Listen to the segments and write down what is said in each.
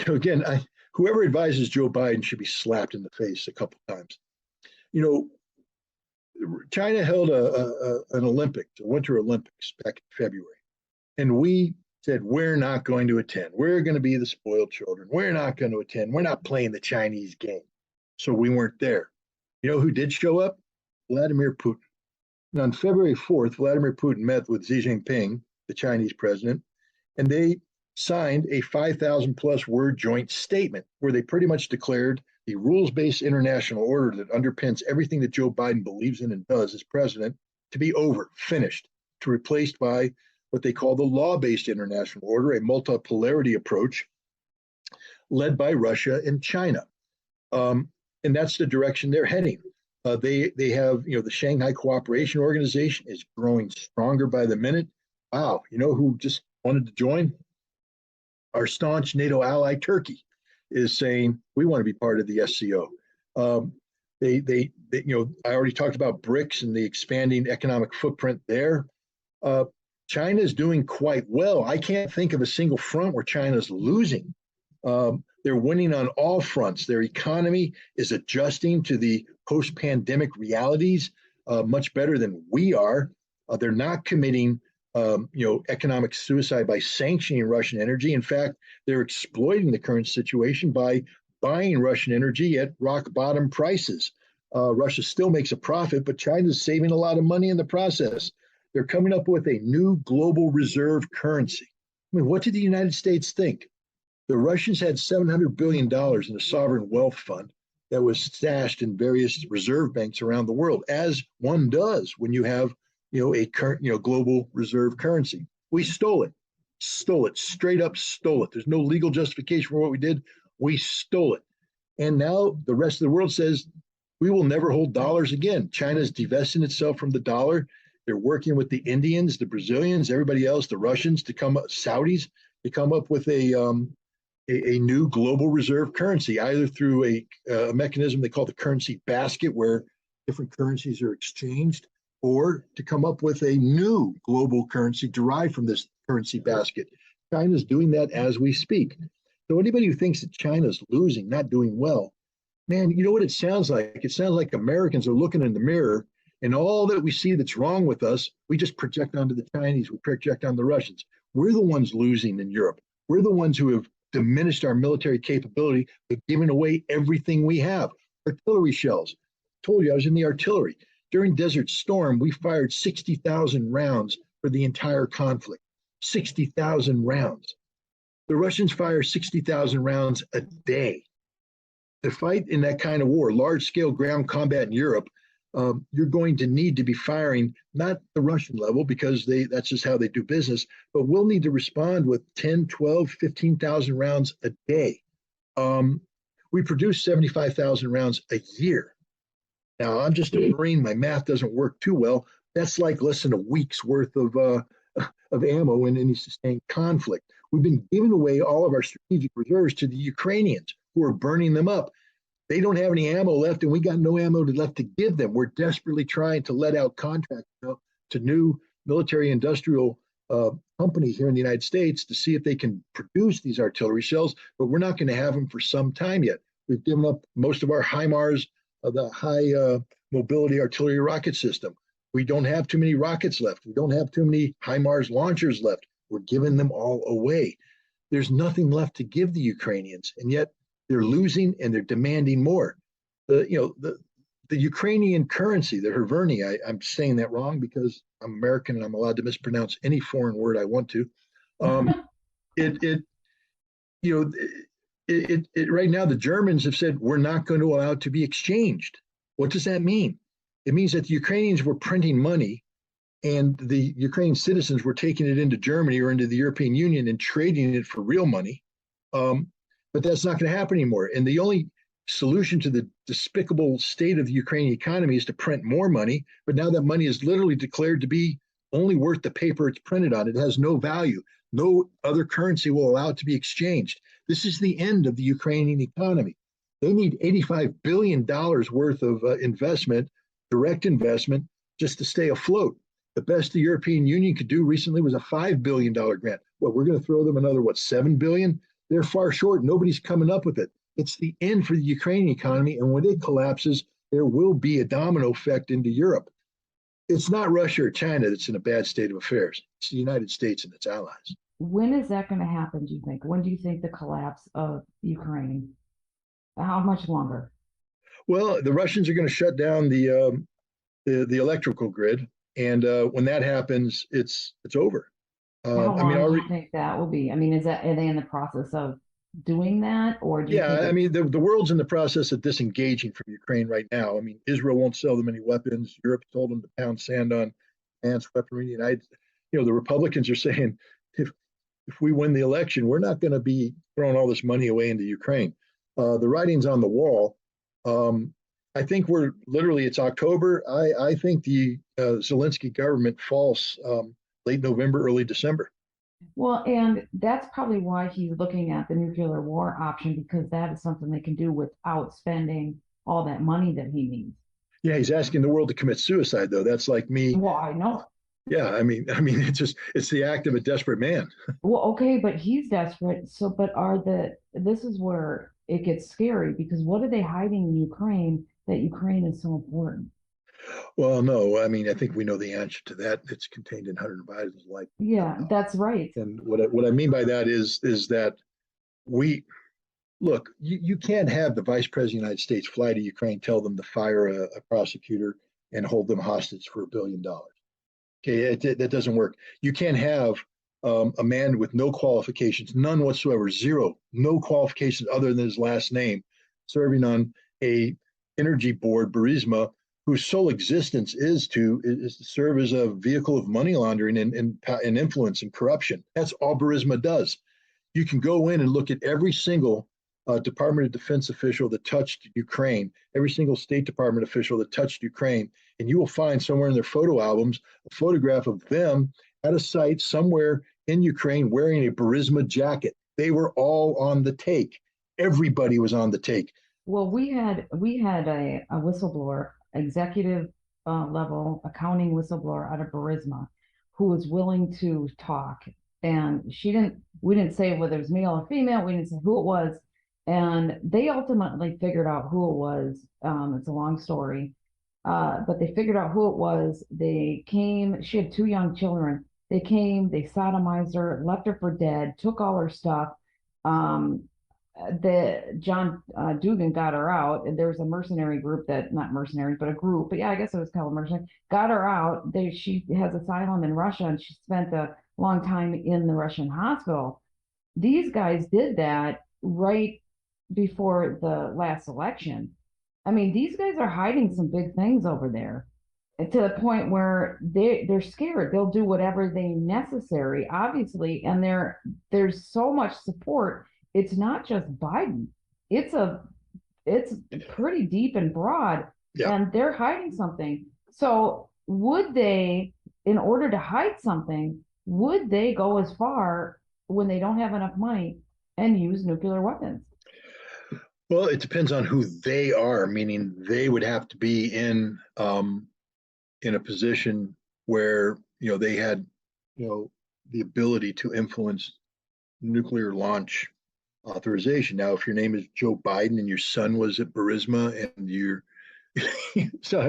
Again, whoever advises Joe Biden should be slapped in the face a couple times. You know, China held an Olympics, a Winter Olympics back in February, and we said we're not going to attend. We're going to be the spoiled children. We're not going to attend. We're not playing the Chinese game, so we weren't there. You know who did show up? Vladimir Putin. And on February 4th, Vladimir Putin met with Xi Jinping, the Chinese president, and they signed a 5,000 plus word joint statement where they pretty much declared the rules-based international order that underpins everything that Joe Biden believes in and does as president to be over, finished, to replaced by what they call the law-based international order, a multipolarity approach led by Russia and China. And that's the direction they're heading. They have, the Shanghai Cooperation Organization is growing stronger by the minute. Wow, you know who just wanted to join? Our staunch NATO ally, Turkey, is saying we want to be part of the SCO. I already talked about BRICS and the expanding economic footprint there. China is doing quite well. I can't think of a single front where China's losing. They're winning on all fronts. Their economy is adjusting to the post-pandemic realities much better than we are. They're not committing economic suicide by sanctioning Russian energy. In fact, they're exploiting the current situation by buying Russian energy at rock bottom prices. Russia still makes a profit, but China's saving a lot of money in the process. They're coming up with a new global reserve currency. I mean, what did the United States think? The Russians had $700 billion in a sovereign wealth fund that was stashed in various reserve banks around the world, as one does when you have a current, global reserve currency. We stole it, straight up stole it. There's no legal justification for what we did. We stole it. And now the rest of the world says we will never hold dollars again. China's divesting itself from the dollar. They're working with the Indians, the Brazilians, everybody else, the Russians, Saudis, to come up with a new global reserve currency, either through a mechanism they call the currency basket, where different currencies are exchanged, or to come up with a new global currency derived from this currency basket. China's doing that as we speak. So anybody who thinks that China's losing, not doing well, man, you know what it sounds like? It sounds like Americans are looking in the mirror, and all that we see that's wrong with us, we just project onto the Chinese, we project on the Russians. We're the ones losing in Europe. We're the ones who have diminished our military capability by giving away everything we have. Artillery shells. I told you I was in the artillery. During Desert Storm, we fired 60,000 rounds for the entire conflict. 60,000 rounds. The Russians fire 60,000 rounds a day. To fight in that kind of war, large-scale ground combat in Europe, you're going to need to be firing not the Russian level, because that's just how they do business, but we'll need to respond with 10, 12, 15,000 rounds a day. We produce 75,000 rounds a year. Now, I'm just a Marine. My math doesn't work too well. That's like less than a week's worth of ammo in any sustained conflict. We've been giving away all of our strategic reserves to the Ukrainians, who are burning them up. They don't have any ammo left, and we got no ammo left to give them. We're desperately trying to let out contracts to new military industrial companies here in the United States to see if they can produce these artillery shells, but we're not going to have them for some time yet. We've given up most of our HIMARS, the high mobility artillery rocket system. We don't have too many rockets left. We don't have too many HIMARS launchers left. We're giving them all away. There's nothing left to give the Ukrainians, and yet they're losing and they're demanding more. The Ukrainian currency, the hryvnia, I'm saying that wrong because I'm American and I'm allowed to mispronounce any foreign word I want to. Right now the Germans have said we're not going to allow it to be exchanged. What does that mean? It means that the Ukrainians were printing money, and the Ukrainian citizens were taking it into Germany or into the European Union and trading it for real money. But that's not going to happen anymore. And the only solution to the despicable state of the Ukrainian economy is to print more money. But now that money is literally declared to be only worth the paper it's printed on. It has no value. No other currency will allow it to be exchanged. This is the end of the Ukrainian economy. They need $85 billion worth of investment, direct investment, just to stay afloat. The best the European Union could do recently was a $5 billion grant. Well, we're going to throw them another, $7 billion? they're far short. Nobody's coming up with it. It's the end for the Ukrainian economy. And when it collapses, there will be a domino effect into Europe. It's not Russia or China that's in a bad state of affairs. It's the United States and its allies. When is that going to happen, do you think? When do you think the collapse of Ukraine? How much longer? Well, the Russians are going to shut down the electrical grid, and when that happens, it's over. How I mean, long do you already, think that will be? I mean, is that are they in the process of doing that, or do you yeah. think I it's mean, the world's in the process of disengaging from Ukraine right now. I mean, Israel won't sell them any weapons. Europe told them to pound sand on advanced weaponry. The Republicans are saying if we win the election, we're not going to be throwing all this money away into Ukraine. The writing's on the wall. Um, I think we're literally, it's October. I think the Zelensky government falls late November, early December. well, and that's probably why he's looking at the nuclear war option because that is something they can do without spending all that money that he needs. Yeah, he's asking the world to commit suicide, though. That's like me. Well, I know. Yeah, it's the act of a desperate man. Well, okay, but he's desperate. So, but this is where it gets scary because what are they hiding in Ukraine that Ukraine is so important? Well, no, I mean, I think we know the answer to that. It's contained in Hunter Biden's life. Yeah, that's right. And what I mean by that is that we look, you can't have the vice president of the United States fly to Ukraine, tell them to fire a prosecutor and hold them hostage for $1 billion. Okay, that doesn't work. You can't have a man with no qualifications, none whatsoever, zero, no qualifications other than his last name, serving on a energy board, Burisma, whose sole existence is to serve as a vehicle of money laundering and influence and corruption. That's all Burisma does. You can go in and look at every single Department of Defense official that touched Ukraine, every single State Department official that touched Ukraine, and you will find somewhere in their photo albums a photograph of them at a site somewhere in Ukraine wearing a Burisma jacket. They were all on the take. Everybody was on the take. Well, we had a whistleblower, executive level accounting whistleblower out of Burisma, who was willing to talk, and she didn't. We didn't say whether it was male or female. We didn't say who it was, and they ultimately figured out who it was. It's a long story, but they figured out who it was. They came. She had two young children. They came. They sodomized her, left her for dead, took all her stuff. Um, the John Dugan got her out, and there was a mercenary group that not mercenaries, but a group. But yeah, I guess it was called mercenary. Got her out. She has asylum in Russia, and she spent a long time in the Russian hospital. These guys did that right before the last election. I mean, these guys are hiding some big things over there to the point where they're scared. They'll do whatever they necessary, obviously, and there's so much support. It's not just Biden. It's a it's pretty deep and broad, Yeah. and they're hiding something. So would they, in order to hide something, would they go as far when they don't have enough money and use nuclear weapons? Well, it depends on who they are, meaning they would have to be in a position where they had the ability to influence nuclear launch authorization. Now, if your name is Joe Biden and your son was at Burisma and you're so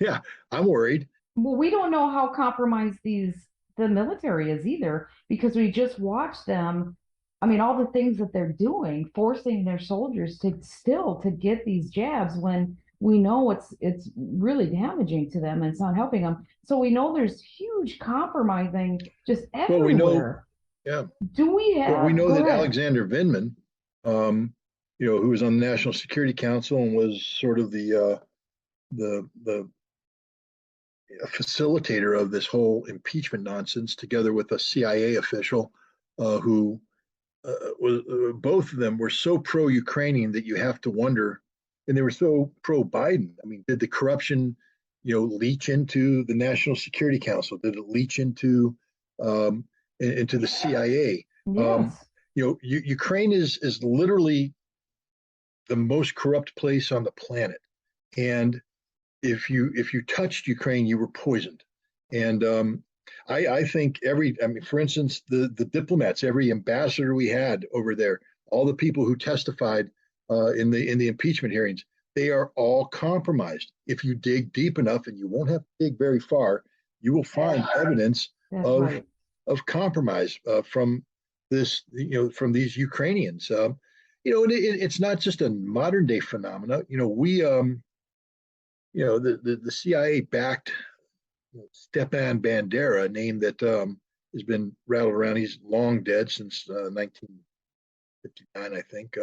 yeah, I'm worried. Well, we don't know how compromised the military is either because we just watched them. I mean, all the things that they're doing, forcing their soldiers to get these jabs when we know it's really damaging to them and it's not helping them. So we know there's huge compromising just Well, we know, everywhere. yeah, Do we well, we have, know go that ahead. Alexander Vindman, who was on the National Security Council and was sort of the facilitator of this whole impeachment nonsense, together with a CIA official who was both of them were so pro-Ukrainian that you have to wonder, and they were so pro-Biden. I mean, did the corruption, leach into the National Security Council? Did it leach into the CIA? Um, Yes. Ukraine is literally the most corrupt place on the planet, and if you touched Ukraine, you were poisoned. And I think I mean, for instance, the diplomats, every ambassador we had over there, all the people who testified in the impeachment hearings, they are all compromised. If you dig deep enough, and you won't have to dig very far, you will find evidence That's of right. compromise from from these Ukrainians. And it's not just a modern day phenomena. The CIA backed Stepan Bandera, a name that has been rattled around. He's long dead since 1959, I think.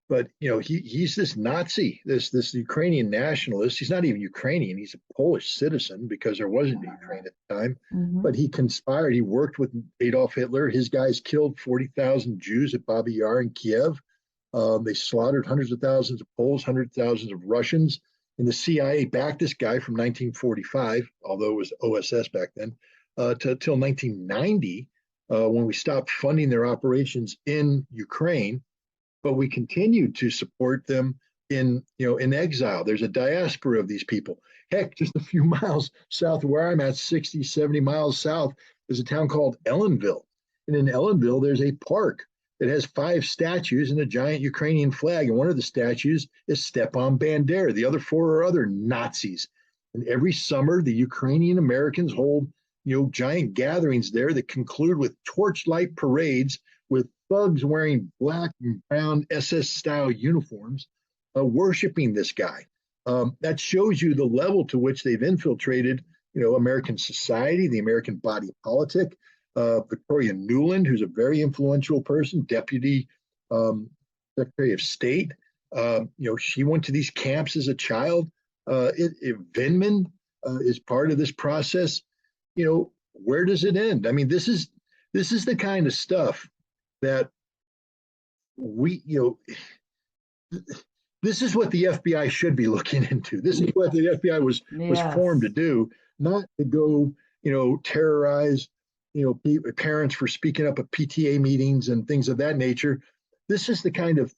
But he's this Nazi, this Ukrainian nationalist. He's not even Ukrainian. He's a Polish citizen because there wasn't Ukraine at the time. Hmm. But he conspired. He worked with Adolf Hitler. His guys killed 40,000 Jews at Babi Yar in Kiev. They slaughtered hundreds of thousands of Poles, hundreds of thousands of Russians. And the CIA backed this guy from 1945, although it was OSS back then, till 1990, when we stopped funding their operations in Ukraine. But we continued to support them in exile. There's a diaspora of these people. Heck, just a few miles south of where I'm at, 60, 70 miles south, there's a town called Ellenville. And in Ellenville, there's a park that has 5 statues and a giant Ukrainian flag. And one of the statues is Stepan Bandera. The other 4 are other Nazis. And every summer, the Ukrainian Americans hold, giant gatherings there that conclude with torchlight parades with thugs wearing black and brown SS-style uniforms, worshiping this guy. That shows you the level to which they've infiltrated, American society, the American body politic. Victoria Nuland, who's a very influential person, Deputy Secretary of State. She went to these camps as a child. Vindman is part of this process. Where does it end? I mean, this is the kind of stuff that this is what the FBI should be looking into. This is what the FBI was formed to do, not to go, terrorize, parents for speaking up at PTA meetings and things of that nature. This is the kind of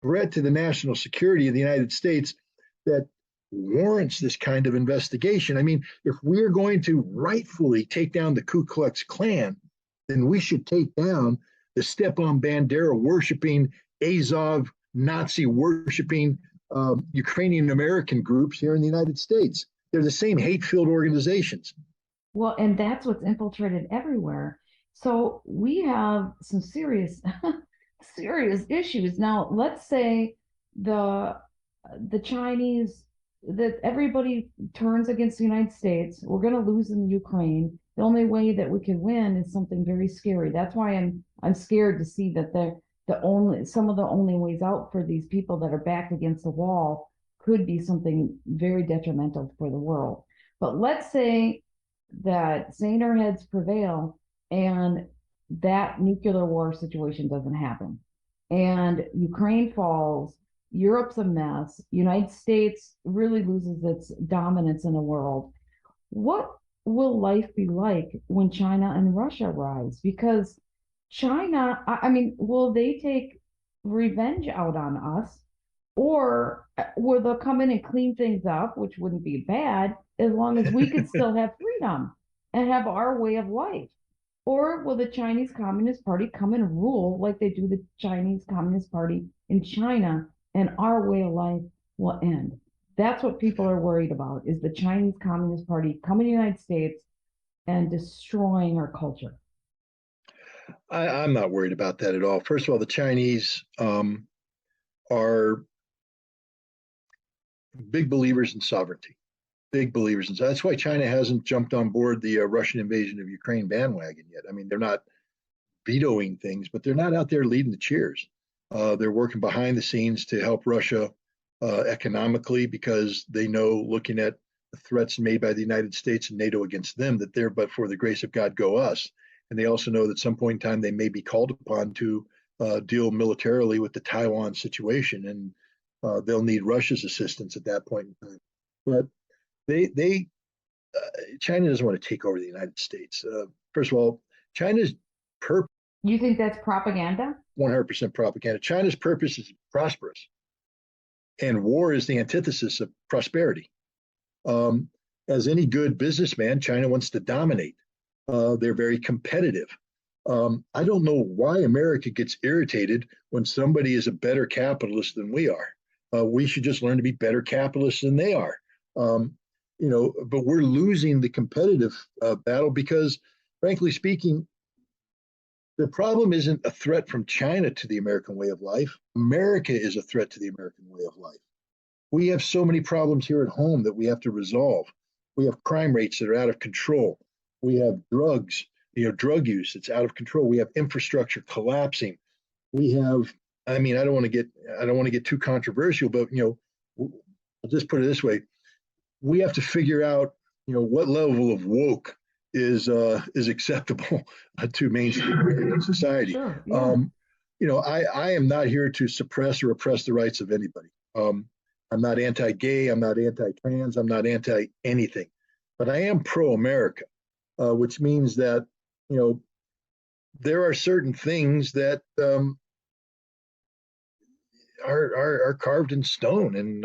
threat to the national security of the United States that warrants this kind of investigation. I mean, if we're going to rightfully take down the Ku Klux Klan, then we should take down the Stepan Bandera worshiping, Azov Nazi worshiping Ukrainian American groups here in the United States. They're the same hate-filled organizations. Well, and that's what's infiltrated everywhere. So we have some serious, serious issues. Now, let's say the Chinese, that everybody turns against the United States. We're going to lose in Ukraine. The only way that we can win is something very scary. That's why I'm scared to see that some of the only ways out for these people that are backed against the wall could be something very detrimental for the world. But let's say that saner heads prevail and that nuclear war situation doesn't happen, and Ukraine falls, Europe's a mess, United States really loses its dominance in the world. What will life be like when China and Russia rise? Because China, I mean, will they take revenge out on us? Or will they come in and clean things up, which wouldn't be bad, as long as we could still have freedom and have our way of life? Or will the Chinese Communist Party come and rule like they do the Chinese Communist Party in China, and our way of life will end? That's what people are worried about, is the Chinese Communist Party coming to the United States and destroying our culture. I'm not worried about that at all. First of all, the Chinese are big believers in sovereignty, big believers in. That's why China hasn't jumped on board the Russian invasion of Ukraine bandwagon yet. I mean, they're not vetoing things, but they're not out there leading the cheers. They're working behind the scenes to help Russia economically, because they know, looking at the threats made by the United States and NATO against them, that they're, but for the grace of God, go us. And they also know that at some point in time they may be called upon to deal militarily with the Taiwan situation, and they'll need Russia's assistance at that point in time. But China doesn't want to take over the United States. First of all, China's purpose. You think that's propaganda? 100% propaganda. China's purpose is prosperous, and war is the antithesis of prosperity. as any good businessman, China wants to dominate. They're very competitive. I don't know why America gets irritated when somebody is a better capitalist than we are. We should just learn to be better capitalists than they are. Um, but we're losing the competitive battle because, frankly speaking, the problem isn't a threat from China to the American way of life. America is a threat to the American way of life. We have so many problems here at home that we have to resolve. We have crime rates that are out of control. We have drugs, drug use that's out of control. We have infrastructure collapsing. We have, I mean, I don't want to get too controversial, but I'll just put it this way: we have to figure out, what level of woke is acceptable to mainstream American society. Sure, yeah. Um, I am not here to suppress or oppress the rights of anybody. I'm not anti-gay. I'm not anti-trans. I'm not anti-anything, but I am pro-America, which means that you know there are certain things that are carved in stone, and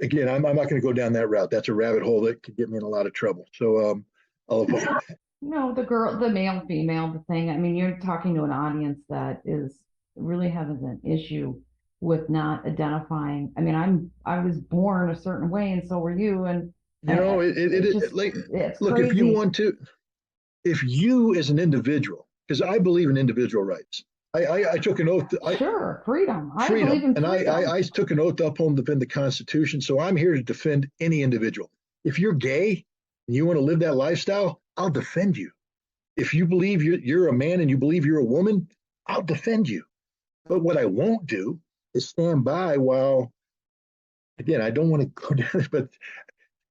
again, I'm not going to go down that route. That's a rabbit hole that could get me in a lot of trouble. So I'll avoid that. No, the girl, the male, female, the thing. I mean, you're talking to an audience that is really having an issue with not identifying. I mean, I was born a certain way, and so were you, and You know, it just like, it's look, if you crazy. want to, if you as an individual, because I believe in individual rights. I took an oath. Sure, freedom. I believe Freedom, in and freedom. I took an oath to uphold and defend the Constitution. So I'm here to defend any individual. If you're gay and you want to live that lifestyle, I'll defend you. If you believe you're a man and you believe you're a woman, I'll defend you. But what I won't do is stand by while, again, I don't want to go down this, but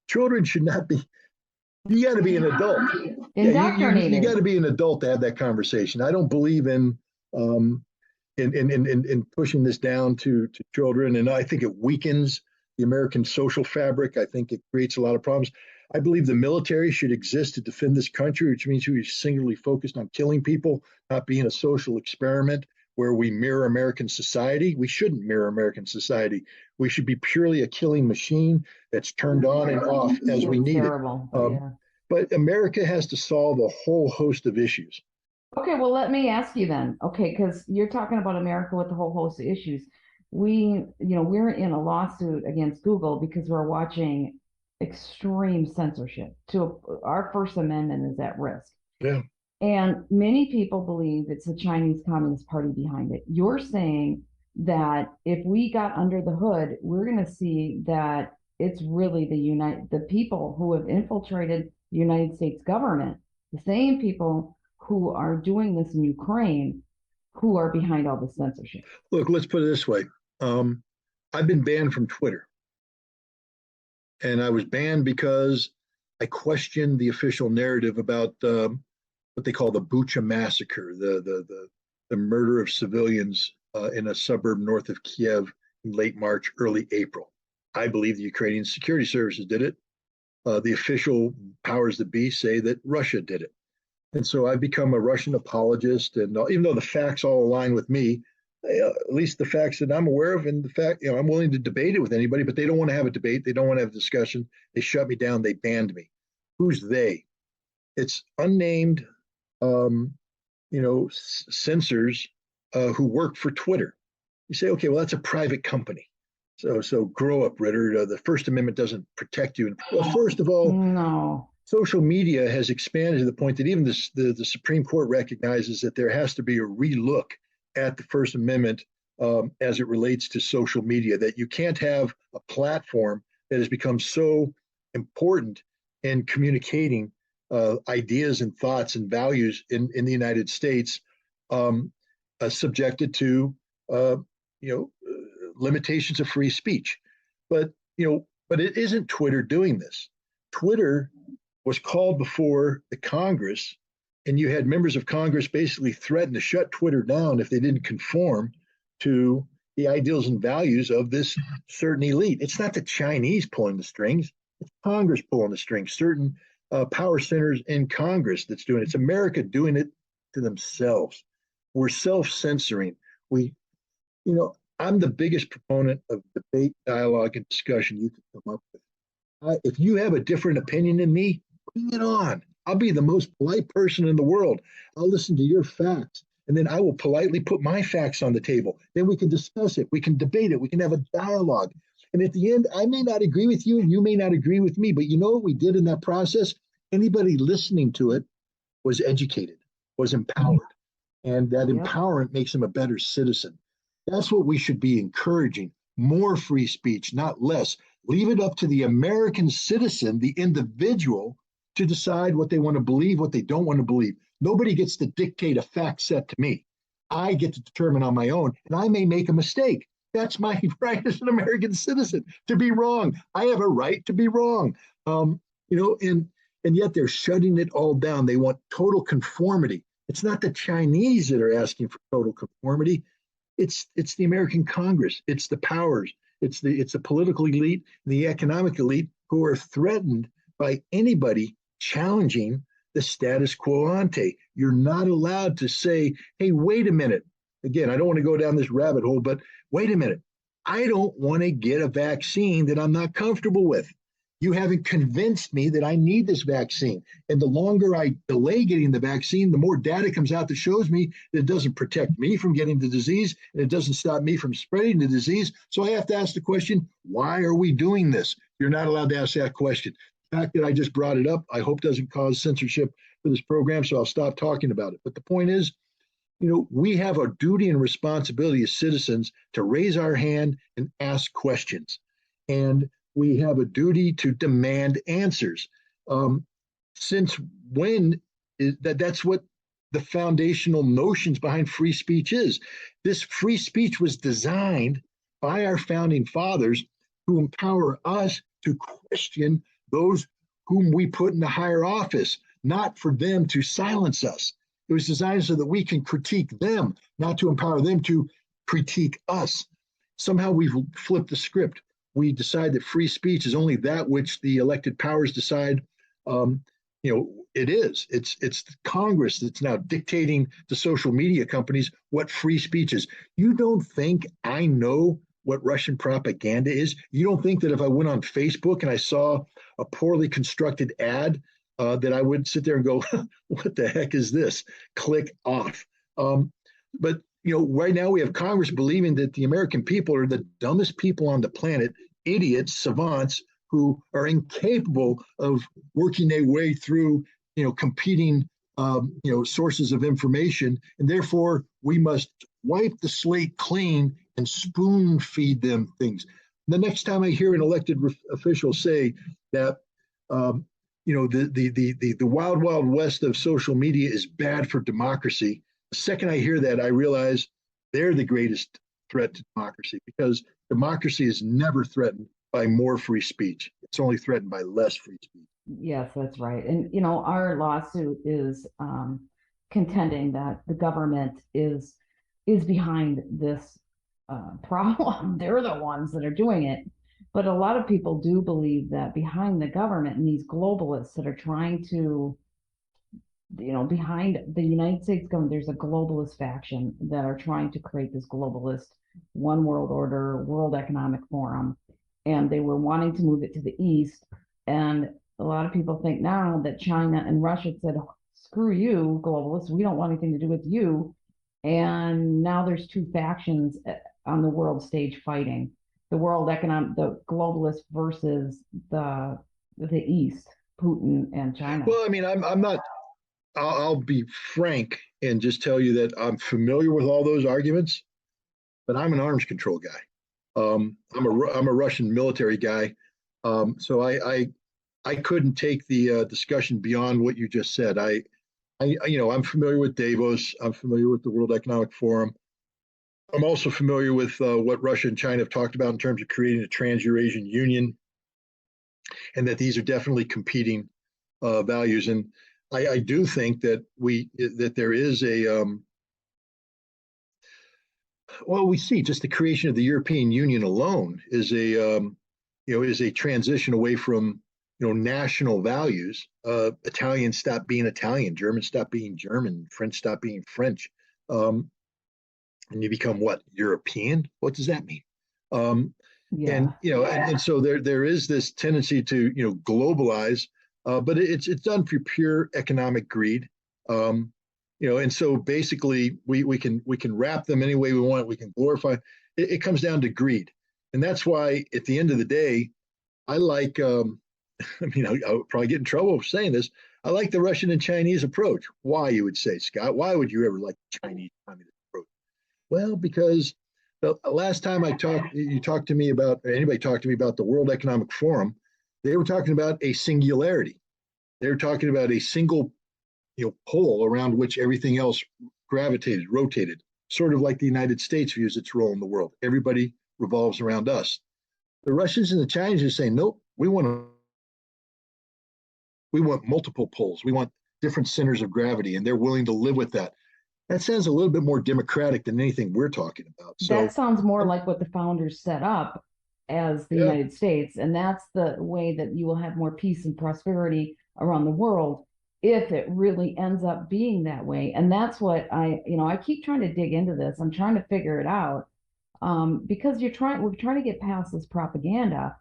children should not be. You got to be an adult. Yeah, you got Indoctrinated. to be an adult to have that conversation. I don't believe um, in pushing this down to children, and I think it weakens the American social fabric. I think it creates a lot of problems. I believe the military should exist to defend this country, which means we are singularly focused on killing people, not being a social experiment where we mirror American society. We shouldn't mirror American society. We should be purely a killing machine that's turned on and off as we It's need it. terrible, but Um, yeah. but America has to solve a whole host of issues. Okay, well, let me ask you then. Okay, because you're talking about America with a whole host of issues. We're in a lawsuit against Google because we're watching extreme censorship. To our First Amendment is at risk. Yeah. And many people believe it's the Chinese Communist Party behind it. You're saying that if we got under the hood, we're going to see that it's really the people who have infiltrated the United States government, the same people who are doing this in Ukraine, who are behind all the censorship. Look, let's put it this way. Um, I've been banned from Twitter, and I was banned because I questioned the official narrative about what they call the Bucha massacre, the murder of civilians in a suburb north of Kiev in late March, early April. I believe the Ukrainian security services did it. The official powers that be say that Russia did it. And so I've become a Russian apologist. And even though the facts all align with me, at least the facts that I'm aware of, and the fact, I'm willing to debate it with anybody, but they don't want to have a debate. They don't want to have a discussion. They shut me down. They banned me. Who's they? It's unnamed, um, censors who work for Twitter. You say, okay, well, that's a private company. So grow up, Ritter. The First Amendment doesn't protect you. And, well, first of all, No. social media has expanded to the point that even the Supreme Court recognizes that there has to be a relook at the First Amendment as it relates to social media, that you can't have a platform that has become so important in communicating ideas and thoughts and values in the United States um, subjected to uh, you know limitations of free speech. But it isn't Twitter doing this. Twitter was called before the Congress, and you had members of Congress basically threaten to shut Twitter down if they didn't conform to the ideals and values of this certain elite. It's not the Chinese pulling the strings, it's Congress pulling the strings, certain power centers in Congress that's doing it. It's America doing it to themselves. We're self censoring. I'm the biggest proponent of debate, dialogue, and discussion you can come up with. If you have a different opinion than me, bring it on. I'll be the most polite person in the world. I'll listen to your facts, and then I will politely put my facts on the table. Then we can discuss it. We can debate it. We can have a dialogue. And at the end, I may not agree with you, and you may not agree with me, but you know what we did in that process? Anybody listening to it was educated, was empowered, and that Yep. empowerment makes them a better citizen. That's what we should be encouraging, more free speech, not less. Leave it up to the American citizen, the individual, to decide what they want to believe, what they don't want to believe. Nobody gets to dictate a fact set to me. I get to determine on my own, and I may make a mistake. That's my right as an American citizen to be wrong. I have a right to be wrong. Um, you know, and yet they're shutting it all down. They want total conformity. It's not the Chinese that are asking for total conformity. It's the American Congress. It's the powers. It's the political elite, the economic elite who are threatened by anybody challenging the status quo ante. You're not allowed to say, "Hey, wait a minute." Again, I don't want to go down this rabbit hole, but wait a minute. I don't want to get a vaccine that I'm not comfortable with. You haven't convinced me that I need this vaccine. And the longer I delay getting the vaccine, the more data comes out that shows me that it doesn't protect me from getting the disease and it doesn't stop me from spreading the disease. So I have to ask the question, why are we doing this? You're not allowed to ask that question. The fact that I just brought it up, I hope doesn't cause censorship for this program, so I'll stop talking about it. But the point is, we have a duty and responsibility as citizens to raise our hand and ask questions. And we have a duty to demand answers. Um, since when is that's what the foundational notions behind free speech is. This free speech was designed by our founding fathers to empower us to question those whom we put in the higher office, not for them to silence us. It was designed so that we can critique them, not to empower them to critique us. Somehow we've flipped the script. We decide that free speech is only that which the elected powers decide. It is. It's Congress that's now dictating to social media companies what free speech is. You don't think I know what Russian propaganda is? You don't think that if I went on Facebook and I saw a poorly constructed ad that I would sit there and go, what the heck is this? Click off. But right now we have Congress believing that the American people are the dumbest people on the planet, idiots, savants who are incapable of working their way through, competing, sources of information, and therefore we must wipe the slate clean and spoon feed them things. The next time I hear an elected official say that the wild wild west of social media is bad for democracy, the second I hear that, I realize they're the greatest threat to democracy, because democracy is never threatened by more free speech. It's only threatened by less free speech. Yes, that's right. And our lawsuit is contending that the government is behind this problem. They're the ones that are doing it. But a lot of people do believe that behind the government and these globalists that are trying to, behind the United States government, there's a globalist faction that are trying to create this globalist one world order, World Economic Forum, and they were wanting to move it to the east. And a lot of people think now that China and Russia said, screw you, globalists, we don't want anything to do with you. And now there's two factions on the world stage fighting the globalists versus the East, Putin and China. Well, I mean, I'm not. I'll be frank and just tell you that I'm familiar with all those arguments, but I'm an arms control guy. I'm a Russian military guy, so I couldn't take the discussion beyond what you just said. I'm familiar with Davos. I'm familiar with the World Economic Forum. I'm also familiar with what Russia and China have talked about in terms of creating a Trans-Eurasian Union, and that these are definitely competing values. And I do think that there is we see just the creation of the European Union alone is a transition away from national values. Italians stop being Italian, Germans stop being German, French stop being French, and you become what? European? What does that mean? Yeah. And and so there is this tendency to globalize, but it's done for pure economic greed. And so basically we can wrap them any way we want. We can glorify. It comes down to greed, and that's why at the end of the day, I like. I mean, I'll probably get in trouble for saying this. I like the Russian and Chinese approach. Why, you would say, Scott? Why would you ever like the Chinese communist approach? Well, because the last time you talked to me about, or anybody talked to me about the World Economic Forum, they were talking about a singularity. They were talking about a single, pole around which everything else gravitated, rotated, sort of like the United States views its role in the world. Everybody revolves around us. The Russians and the Chinese are saying, nope, we want multiple poles. We want different centers of gravity, and they're willing to live with that. That sounds a little bit more democratic than anything we're talking about. That So, sounds more like what the founders set up as the yeah, United States. And that's the way that you will have more peace and prosperity around the world if it really ends up being that way. And that's what I keep trying to dig into this. I'm trying to figure it out because we're trying to get past this propaganda.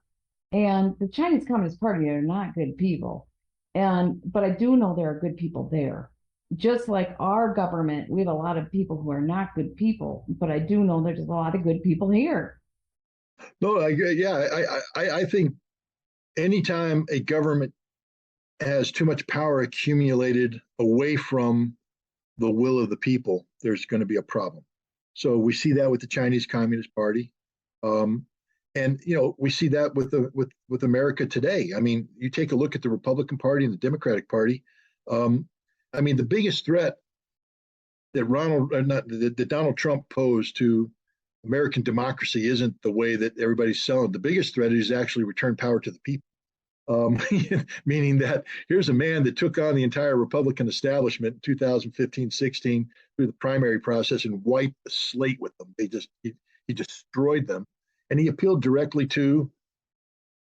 And the Chinese Communist Party are not good people. But I do know there are good people there. Just like our government, we have a lot of people who are not good people, but I do know there's a lot of good people here. no, I think anytime a government has too much power accumulated away from the will of the people, there's going to be a problem. So we see that with the Chinese Communist Party, um, and we see that with America today. I mean, you take a look at the Republican Party and the Democratic Party. Um, I mean, the biggest threat that that Donald Trump posed to American democracy isn't the way that everybody's selling. The biggest threat is actually return power to the people. Um, Meaning that here's a man that took on the entire Republican establishment in 2015-16 through the primary process and wiped the slate with them. He destroyed them, and he appealed directly to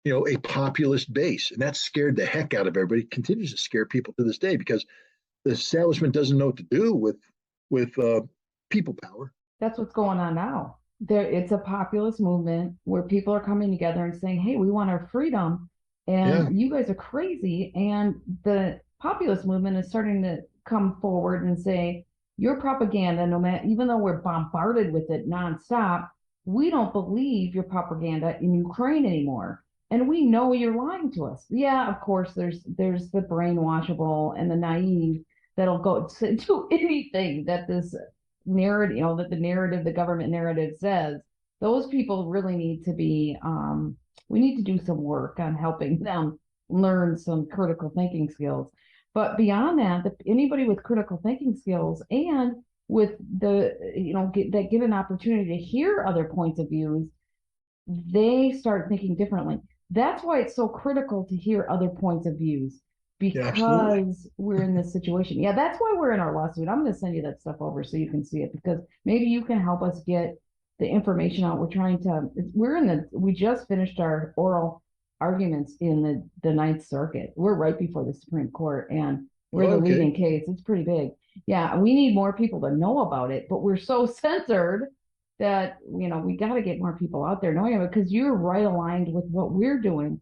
a populist base, and that scared the heck out of everybody. It continues to scare people to this day because the establishment doesn't know what to do with people power. That's what's going on now. It's a populist movement where people are coming together and saying, "Hey, we want our freedom, Yeah, and you guys are crazy." And the populist movement is starting to come forward and say, "Your propaganda, no matter, even though we're bombarded with it nonstop, we don't believe your propaganda in Ukraine anymore, and we know you're lying to us." Yeah, of course, there's the brainwashable and the naive that'll go to do anything that this narrative, that the government narrative says. Those people really need to be, we need to do some work on helping them learn some critical thinking skills. But beyond that, anybody with critical thinking skills and with that get an opportunity to hear other points of views, they start thinking differently. That's why it's so critical to hear other points of views yeah, absolutely. because we're in this situation. Yeah, that's why we're in our lawsuit. I'm going to send you that stuff over so you can see it because maybe you can help us get the information out. We just finished our oral arguments in the Ninth Circuit. We're right before the Supreme Court and we're the Okay. leading case. It's pretty big. Yeah, we need more people to know about it, but we're so censored that we got to get more people out there knowing it because you're right aligned with what we're doing.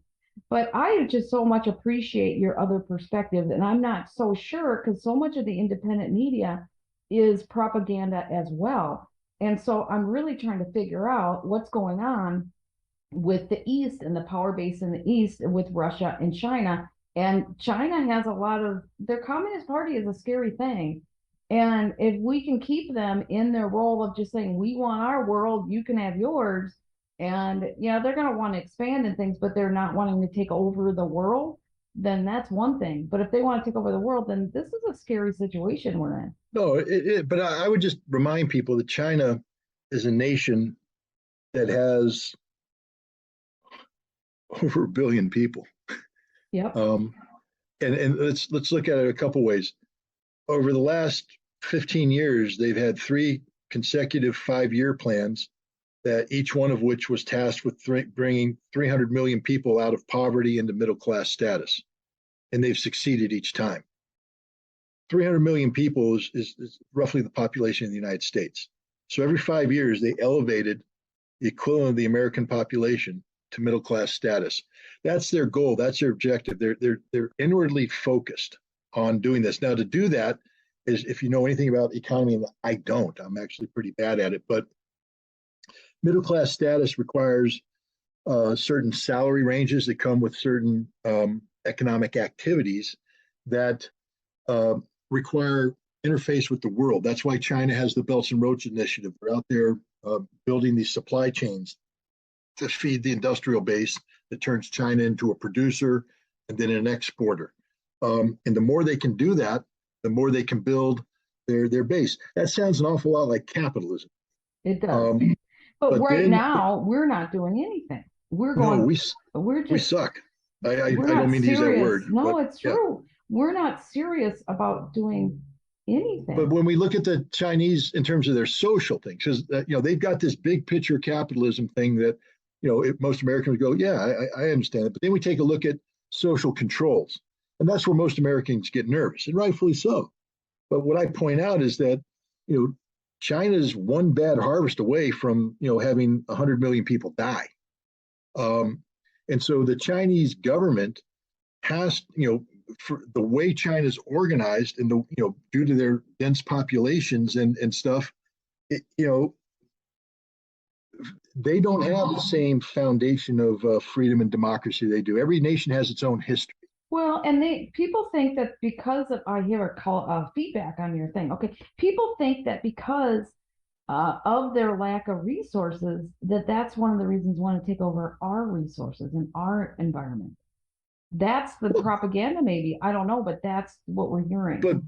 But I just so much appreciate your other perspective, and I'm not so sure because so much of the independent media is propaganda as well. And so I'm really trying to figure out what's going on with the East and the power base in the East with Russia and China. And China has a lot of their Communist Party is a scary thing. And if we can keep them in their role of just saying, we want our world, you can have yours. And they're going to want to expand and things, but they're not wanting to take over the world, then that's one thing. But if they want to take over the world, then this is a scary situation we're in. No, but I would just remind people that China is a nation that has over 1 billion people. Yep. Um, and let's look at it a couple ways. Over the last 15 years, they've had 3 consecutive 5-year plans that each one of which was tasked with bringing 300 million people out of poverty into middle class status. And they've succeeded each time. 300 million people is roughly the population of the United States. So every 5 years, they elevated the equivalent of the American population to middle class status. That's their goal. That's their objective. They're inwardly focused on doing this. Now, to do that is, if you know anything about the economy, and I don't, I'm actually pretty bad at it, but middle class status requires certain salary ranges that come with certain economic activities that uh, require interface with the world. That's why China has the Belts and Roads Initiative. They're out there building these supply chains to feed the industrial base that turns China into a producer and then an exporter. And the more they can do that, the more they can build their base. That sounds an awful lot like capitalism. It does. But right then, now, we're not doing anything. We're no, going, we we're we just, suck. I we're don't not mean to use that serious. word, No, but it's yeah. true. We're not serious about doing But anything. when we look at the Chinese in terms of their social things, because they've got this big picture capitalism thing that most Americans go, yeah, I understand it. But then we take a look at social controls, and that's where most Americans get nervous, and rightfully so. But what I point out is that China's one bad harvest away from having 100 million people die, and so the Chinese government has for the way China's organized and due to their dense populations and stuff, they don't have the same foundation of freedom and democracy they do. Every nation has its own history. Well, and people think that because of, I hear a call feedback on your thing. Okay, people think that because of their lack of resources, that's one of the reasons want to take over our resources and our environment. That's the propaganda, maybe. I don't know, but that's what we're hearing. But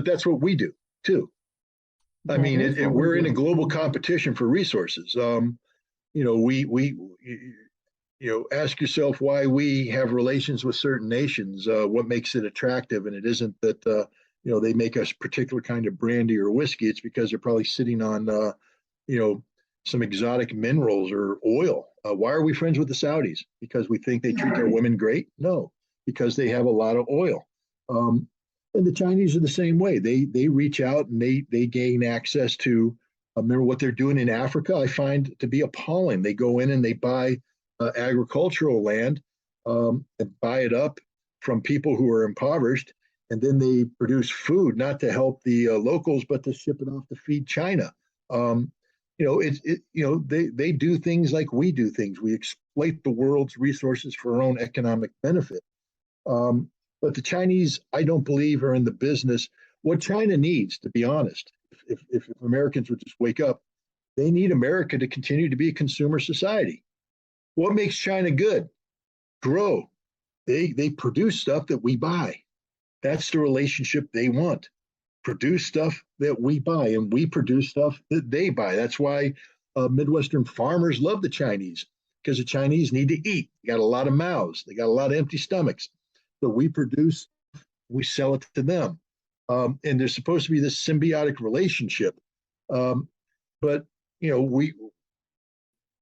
that's what we do too. I mean, we're in a global competition for resources. Ask yourself why we have relations with certain nations. What makes it attractive? And it isn't that they make us particular kind of brandy or whiskey. It's because they're probably sitting on some exotic minerals or oil. Why are we friends with the Saudis? Because we think they treat their women great? No, because they have a lot of oil. And the Chinese are the same way. They reach out and they gain access to. Remember what they're doing in Africa? I find to be appalling. They go in and they buy agricultural land and buy it up from people who are impoverished, and then they produce food not to help the locals, but to ship it off to feed China. They do things like we do things. We exploit the world's resources for our own economic benefit. But the Chinese, I don't believe, are in the business. What China needs, to be honest, if Americans would just wake up, they need America to continue to be a consumer society. What makes China good? Grow. They produce stuff that we buy. That's the relationship they want. Produce stuff that we buy, and we produce stuff that they buy. That's why Midwestern farmers love the Chinese, because the Chinese need to eat. They got a lot of mouths. They got a lot of empty stomachs. So we produce, we sell it to them. And there's supposed to be this symbiotic relationship. But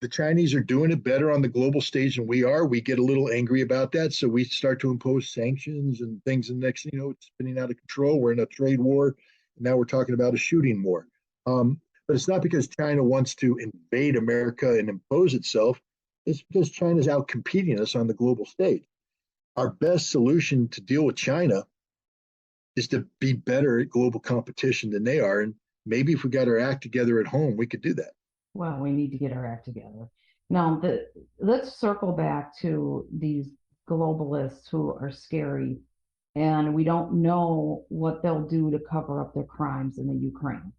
the Chinese are doing it better on the global stage than we are. We get a little angry about that, so we start to impose sanctions and things. And next, it's spinning out of control. We're in a trade war. And now we're talking about a shooting war. But it's not because China wants to invade America and impose itself. It's because China's out competing us on the global stage. Our best solution to deal with China is to be better at global competition than they are. And maybe if we got our act together at home, we could do that. Well, we need to get our act together. Now, let's circle back to these globalists who are scary, and we don't know what they'll do to cover up their crimes in the Ukraine.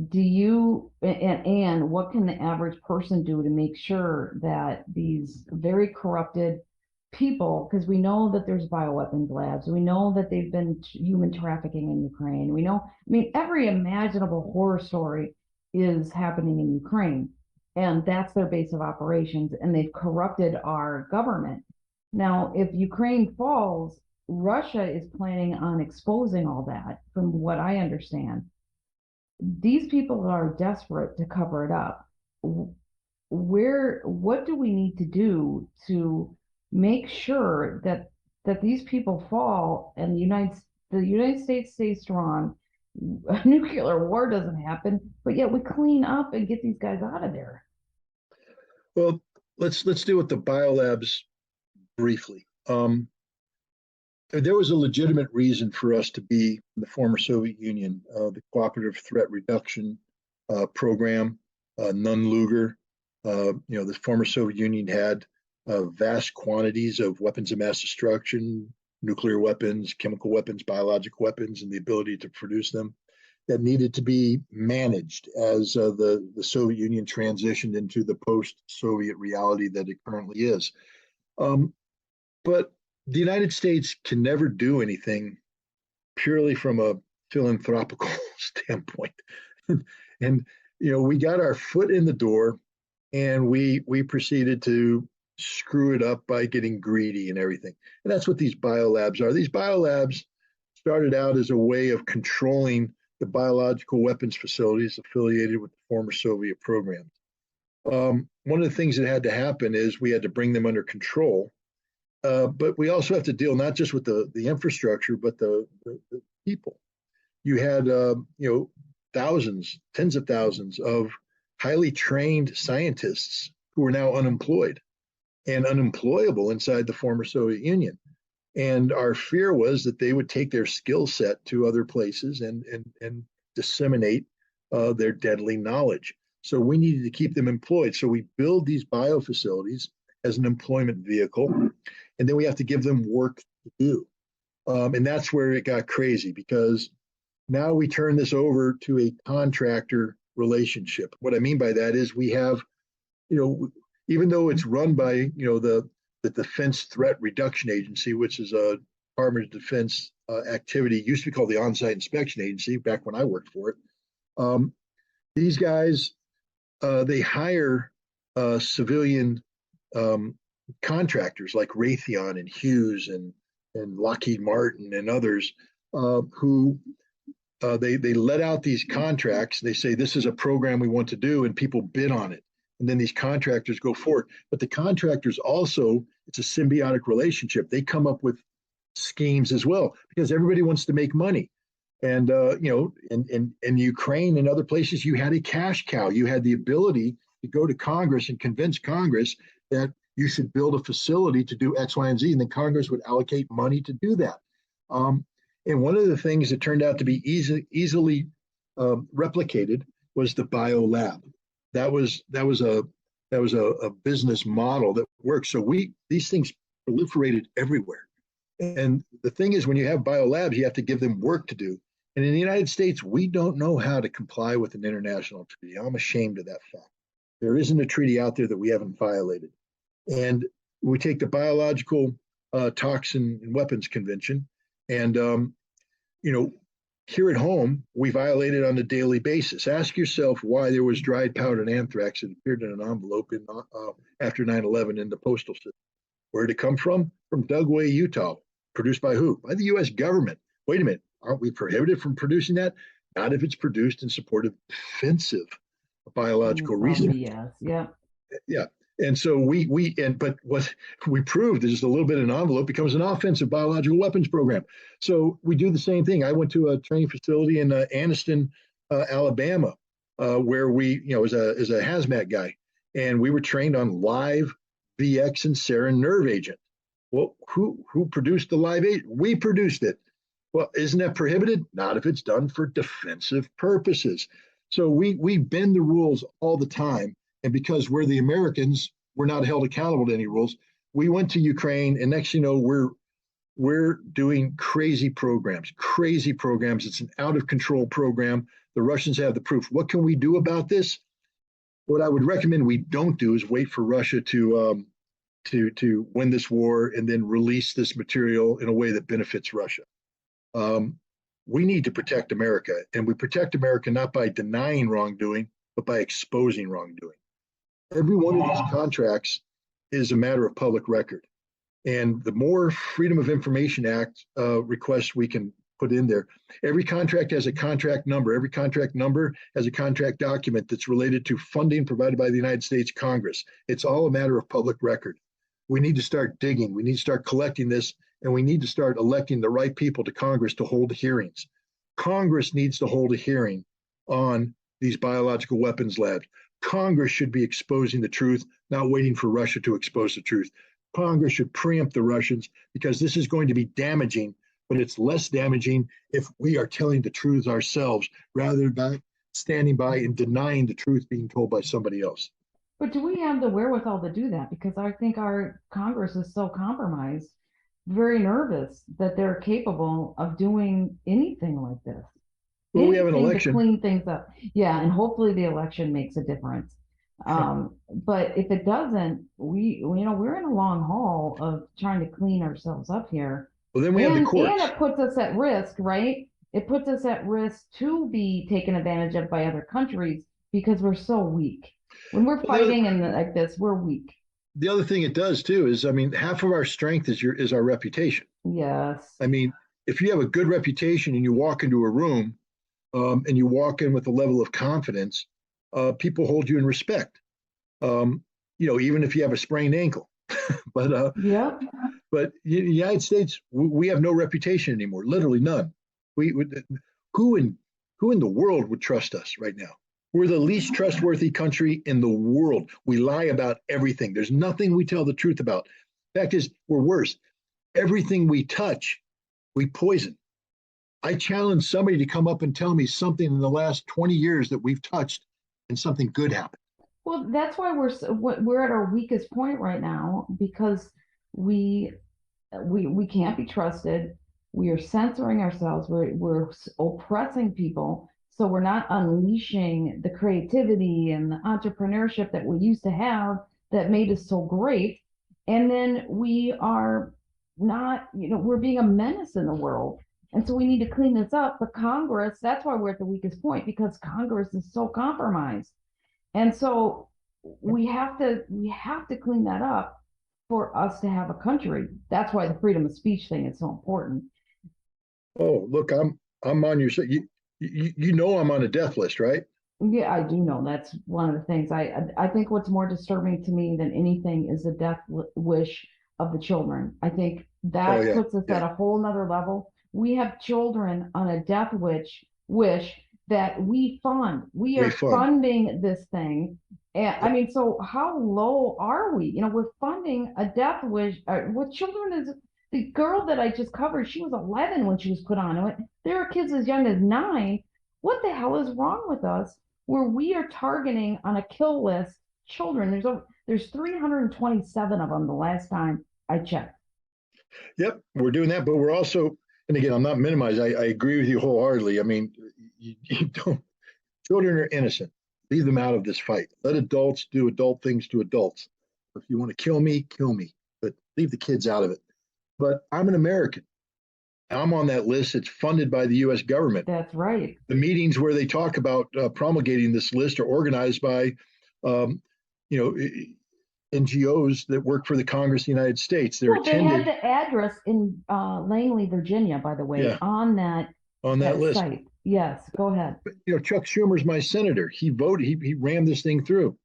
Do you, and what can the average person do to make sure that these very corrupted people, because we know that there's bioweapons labs, we know that they've been human trafficking in Ukraine, we know, every imaginable horror story is happening in Ukraine, and that's their base of operations, and they've corrupted our government. Now, if Ukraine falls, Russia is planning on exposing all that, from what I understand. These people are desperate to cover it up. What do we need to do to make sure that these people fall and the United States stays strong, a nuclear war doesn't happen, but yet we clean up and get these guys out of there? Well, let's deal with the biolabs briefly. There was a legitimate reason for us to be in the former Soviet Union, the Cooperative Threat Reduction Program, Nunn-Lugar. The former Soviet Union had vast quantities of weapons of mass destruction, nuclear weapons, chemical weapons, biological weapons, and the ability to produce them that needed to be managed as the Soviet Union transitioned into the post-Soviet reality that it currently is. But the United States can never do anything purely from a philanthropical standpoint. And we got our foot in the door and we proceeded to screw it up by getting greedy and everything. And that's what these biolabs are. These biolabs started out as a way of controlling the biological weapons facilities affiliated with the former Soviet programs. One of the things that had to happen is we had to bring them under control. But we also have to deal not just with the infrastructure, but the people. You had thousands, tens of thousands of highly trained scientists who are now unemployed and unemployable inside the former Soviet Union. And our fear was that they would take their skill set to other places and disseminate their deadly knowledge. So we needed to keep them employed. So we build these biofacilities as an employment vehicle, and then we have to give them work to do. And that's where it got crazy, because now we turn this over to a contractor relationship. What I mean by that is we have, even though it's run by, the Defense Threat Reduction Agency, which is a Department of Defense activity, used to be called the On-Site Inspection Agency back when I worked for it. These guys, they hire civilian contractors like Raytheon and Hughes and Lockheed Martin and others who they let out these contracts. They say, this is a program we want to do, and people bid on it. And then these contractors go forward. But the contractors also, it's a symbiotic relationship. They come up with schemes as well, because everybody wants to make money. And in Ukraine and other places, you had a cash cow. You had the ability to go to Congress and convince Congress that you should build a facility to do X, Y, and Z, and then Congress would allocate money to do that. And one of the things that turned out to be easily replicated was the biolab. That was a business model that worked. So these things proliferated everywhere. And the thing is, when you have biolabs, you have to give them work to do. And in the United States, we don't know how to comply with an international treaty. I'm ashamed of that fact. There isn't a treaty out there that we haven't violated. And we take the Biological Toxin and Weapons Convention, and here at home, we violate it on a daily basis. Ask yourself why there was dried powdered anthrax that appeared in an envelope after 9/11 in the postal system. Where did it come from? From Dugway, Utah. Produced by who? By the U.S. government. Wait a minute, aren't we prohibited from producing that? Not if it's produced in support of defensive biological research. Yes, yeah. Yeah. And so but what we proved is just a little bit in an envelope becomes an offensive biological weapons program. So we do the same thing. I went to a training facility in Anniston, Alabama, where we, as a hazmat guy, and we were trained on live VX and sarin nerve agent. Well, who produced the live agent? We produced it. Well, isn't that prohibited? Not if it's done for defensive purposes. So we bend the rules all the time. And because we're the Americans, we're not held accountable to any rules. We went to Ukraine, and next, we're doing crazy programs. It's an out of control program. The Russians have the proof. What can we do about this? What I would recommend we don't do is wait for Russia to win this war and then release this material in a way that benefits Russia. We need to protect America, and we protect America not by denying wrongdoing, but by exposing wrongdoing. Every one of these contracts is a matter of public record. And the more Freedom of Information Act requests we can put in there, every contract has a contract number. Every contract number has a contract document that's related to funding provided by the United States Congress. It's all a matter of public record. We need to start digging. We need to start collecting this, and we need to start electing the right people to Congress to hold hearings. Congress needs to hold a hearing on these biological weapons labs. Congress should be exposing the truth, not waiting for Russia to expose the truth. Congress should preempt the Russians because this is going to be damaging, but it's less damaging if we are telling the truth ourselves rather than standing by and denying the truth being told by somebody else. But do we have the wherewithal to do that? Because I think our Congress is so compromised, very nervous that they're capable of doing anything like this. Well, we have an Anything to election. clean things up. Yeah, and hopefully the election makes a difference. But if it doesn't, we're in a long haul of trying to clean ourselves up here. Well, then we have the courts. And it puts us at risk, right? It puts us at risk to be taken advantage of by other countries because we're so weak. When we're fighting and like this, we're weak. The other thing it does too is, I mean, half of our strength is our reputation. Yes. I mean, if you have a good reputation and you walk into a room and you walk in with a level of confidence, people hold you in respect. Even if you have a sprained ankle. But yeah. But in the United States, we have no reputation anymore. Literally none. Who in the world would trust us right now? We're the least trustworthy country in the world. We lie about everything. There's nothing we tell the truth about. Fact is, we're worse. Everything we touch, we poison. I challenge somebody to come up and tell me something in the last 20 years that we've touched and something good happened. Well, that's why we're at our weakest point right now because we can't be trusted. We are censoring ourselves. We're oppressing people. So we're not unleashing the creativity and the entrepreneurship that we used to have that made us so great. And then we are not, we're being a menace in the world. And so we need to clean this up. But Congress, that's why we're at the weakest point because Congress is so compromised. And so we have to clean that up for us to have a country. That's why the freedom of speech thing is so important. Oh, look, I'm on your side. You know I'm on a death list, right? Yeah, I do know. That's one of the things. I think what's more disturbing to me than anything is the death wish of the children. I think that puts us at a whole nother level. We have children on a death wish that we fund. We are funding this thing. And I mean, so how low are we? We're funding a death wish. What children is the girl that I just covered? She was 11 when she was put on it. There are kids as young as 9. What the hell is wrong with us? Where we are targeting on a kill list children. There's 327 of them the last time I checked. Yep, we're doing that, but we're also, and again, I'm not minimizing. I agree with you wholeheartedly. I mean, you don't. Children are innocent. Leave them out of this fight. Let adults do adult things to adults. If you want to kill me, but leave the kids out of it. But I'm an American. I'm on that list. It's funded by the U.S. government. That's right. The meetings where they talk about promulgating this list are organized by, NGOs that work for the Congress of the United States. They had the address in Langley, Virginia, by the way, on that list. Site. Yes, go ahead. But, Chuck Schumer's my senator. He voted. He rammed this thing through.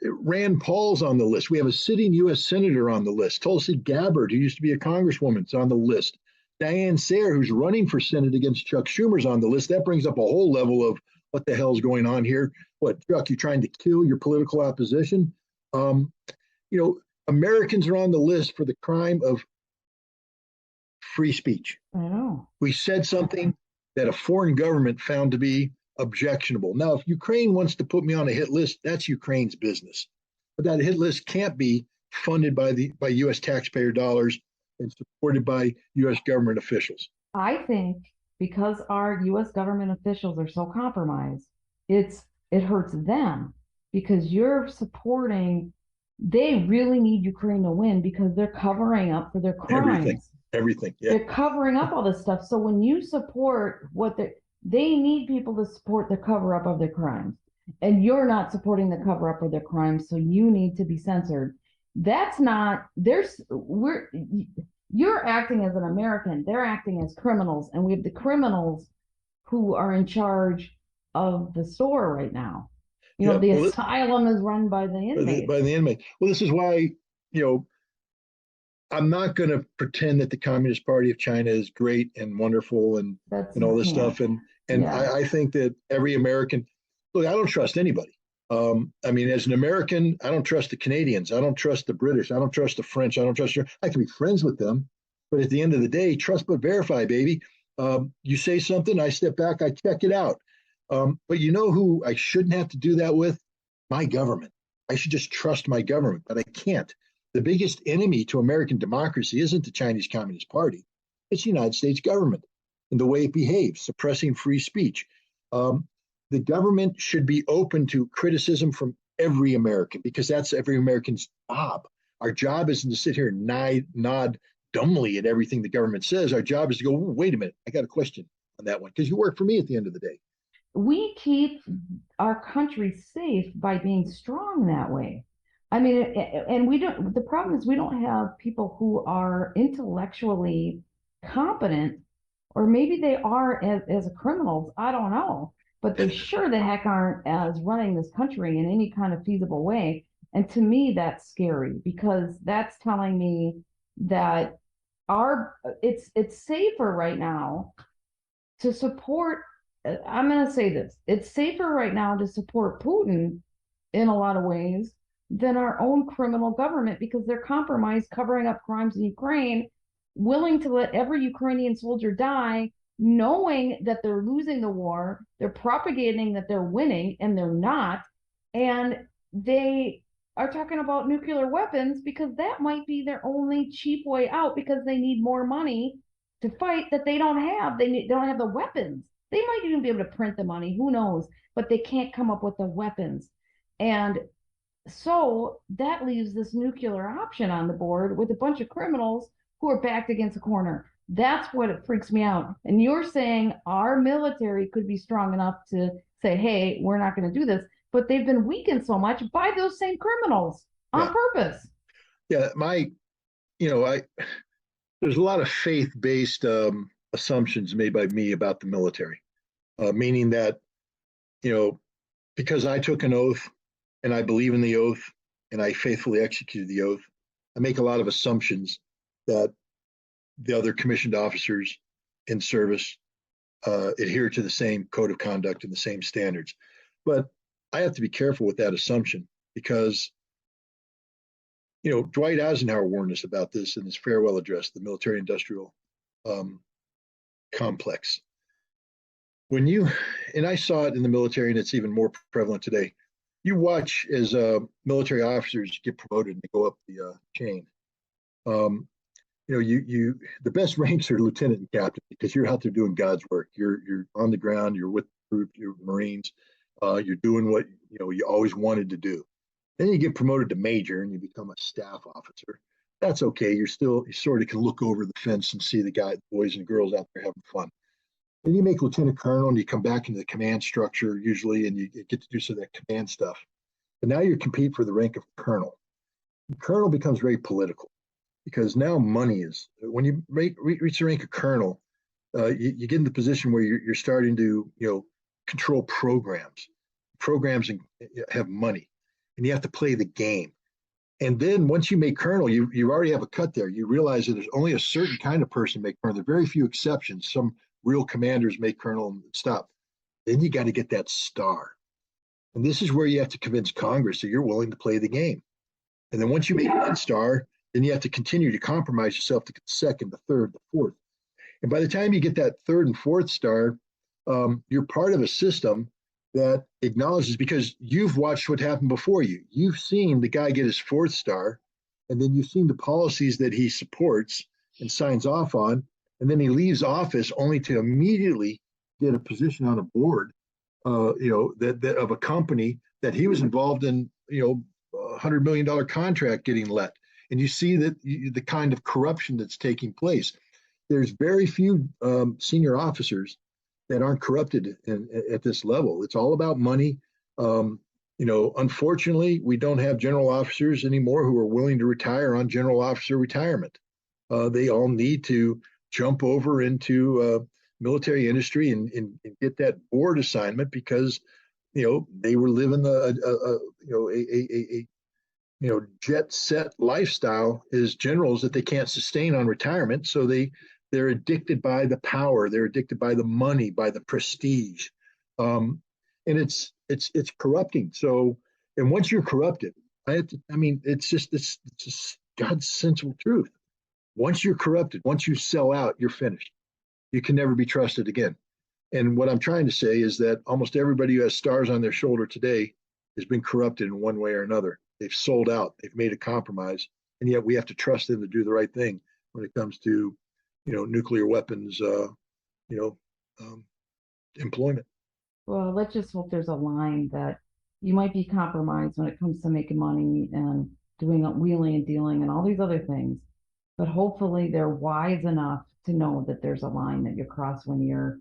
Rand Paul's on the list. We have a sitting U.S. senator on the list. Tulsi Gabbard, who used to be a congresswoman, is on the list. Diane Sayre, who's running for Senate against Chuck Schumer's on the list. That brings up a whole level of what the hell's going on here. What, Chuck, you trying to kill your political opposition? Americans are on the list for the crime of free speech. I know. We said something that a foreign government found to be objectionable. Now, if Ukraine wants to put me on a hit list, that's Ukraine's business. But that hit list can't be funded by U.S. taxpayer dollars and supported by U.S. government officials. I think because our U.S. government officials are so compromised, it hurts them because you're supporting. They really need Ukraine to win because they're covering up for their crimes. Everything. Yeah. They're covering up all this stuff. So when you support they need people to support the cover up of their crimes, and you're not supporting the cover up of their crimes, so you need to be censored. That's not. You're acting as an American. They're acting as criminals, and we have the criminals who are in charge of the store right now. The asylum is run by the inmates. By the inmates. Well, this is why I'm not going to pretend that the Communist Party of China is great and wonderful and all this stuff. And And I think that every American, look, I don't trust anybody. I mean, as an American, I don't trust the Canadians. I don't trust the British. I don't trust the French. I don't trust. I can be friends with them, but at the end of the day, trust but verify, baby. You say something, I step back, I check it out. But you know who I shouldn't have to do that with? My government. I should just trust my government, but I can't. The biggest enemy to American democracy isn't the Chinese Communist Party. It's the United States government and the way it behaves, suppressing free speech. The government should be open to criticism from every American because that's every American's job. Our job isn't to sit here and nod dumbly at everything the government says. Our job is to go, wait a minute, I got a question on that one because you work for me at the end of the day. We keep our country safe by being strong that way. I mean, and we don't, the problem is we don't have people who are intellectually competent, or maybe they are as criminals, I don't know, but they sure the heck aren't as running this country in any kind of feasible way. And to me, that's scary because that's telling me that it's safer right now to support. I'm going to say this: it's safer right now to support Putin in a lot of ways than our own criminal government because they're compromised, covering up crimes in Ukraine, willing to let every Ukrainian soldier die, knowing that they're losing the war. They're propagating that they're winning, and they're not. And they are talking about nuclear weapons because that might be their only cheap way out because they need more money to fight that they don't have. They don't have the weapons. They might even be able to print the money, who knows, but they can't come up with the weapons. And so that leaves this nuclear option on the board with a bunch of criminals who are backed against a corner. That's what it freaks me out. And you're saying our military could be strong enough to say, hey, we're not going to do this, but they've been weakened so much by those same criminals on purpose. Yeah, there's a lot of faith-based assumptions made by me about the military, meaning that, because I took an oath and I believe in the oath and I faithfully executed the oath, I make a lot of assumptions that the other commissioned officers in service adhere to the same code of conduct and the same standards. But I have to be careful with that assumption because, Dwight Eisenhower warned us about this in his farewell address, the military industrial complex. And I saw it in the military, and it's even more prevalent today. You watch as military officers get promoted and they go up the chain. The best ranks are lieutenant and captain because you're out there doing God's work. You're on the ground. You're with the group. You're Marines. You're doing what you always wanted to do. Then you get promoted to major and you become a staff officer. That's okay. You sort of can look over the fence and see the boys and girls out there having fun. Then you make lieutenant colonel and you come back into the command structure usually, and you get to do some of that command stuff. But now you compete for the rank of colonel. And colonel becomes very political because now money is, when you reach the rank of colonel, you get in the position where you're starting to control programs. Programs have money, and you have to play the game. And then once you make colonel, you already have a cut there. You realize that there's only a certain kind of person make colonel. There are very few exceptions. Some real commanders make colonel and stop. Then you got to get that star. And this is where you have to convince Congress that you're willing to play the game. And then once you make that star, then you have to continue to compromise yourself to get the second, the third, the fourth. And by the time you get that third and fourth star, you're part of a system that acknowledges, because you've watched what happened before you. You've seen the guy get his fourth star, and then you've seen the policies that he supports and signs off on, and then he leaves office only to immediately get a position on a board, that of a company that he was involved in, $100 million contract getting let. And you see that the kind of corruption that's taking place. There's very few senior officers that aren't corrupted at this level. It's all about money. Unfortunately, we don't have general officers anymore who are willing to retire on general officer retirement. They all need to jump over into military industry and get that board assignment because, they were living a jet set lifestyle as generals that they can't sustain on retirement. So they They're addicted by the power. They're addicted by the money, by the prestige, and it's corrupting. So, and once you're corrupted, I mean, it's just God's sensible truth. Once you're corrupted, once you sell out, you're finished. You can never be trusted again. And what I'm trying to say is that almost everybody who has stars on their shoulder today has been corrupted in one way or another. They've sold out. They've made a compromise, and yet we have to trust them to do the right thing when it comes to, nuclear weapons, you know, um, employment. Well, let's just hope there's a line that you might be compromised when it comes to making money and doing wheeling and dealing and all these other things. But hopefully they're wise enough to know that there's a line that you cross when you're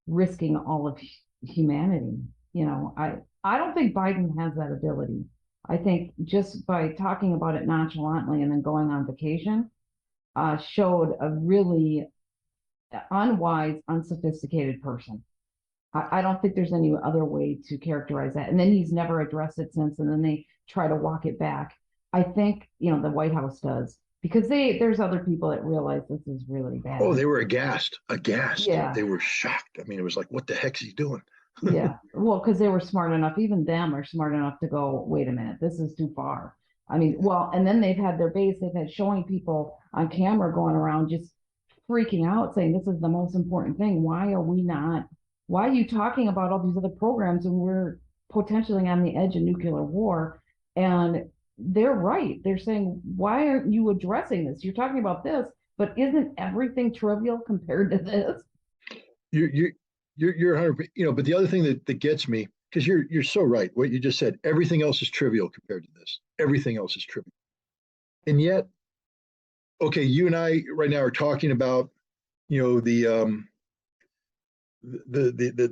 risking all of humanity. I don't think Biden has that ability. I think just by talking about it nonchalantly and then going on vacation, showed a really unwise, unsophisticated person. I don't think there's any other way to characterize that. And then he's never addressed it since, and then they try to walk it back. I think, the White House does, because there's other people that realize this is really bad. Oh, they were aghast. Yeah. They were shocked. I mean, it was like, what the heck's he doing? Yeah. Well, because they were smart enough, even them are smart enough to go, wait a minute, this is too far. I mean, well, and then they've had their base, they've had showing people on camera going around just freaking out saying this is the most important thing. Why are you talking about all these other programs when we're potentially on the edge of nuclear war? And they're right. They're saying, why aren't you addressing this? You're talking about this, but isn't everything trivial compared to this? You're 100%, but the other thing that gets me, because you're so right, what you just said, everything else is trivial compared to this. Everything else is trivial. And yet, okay, you and I right now are talking about, the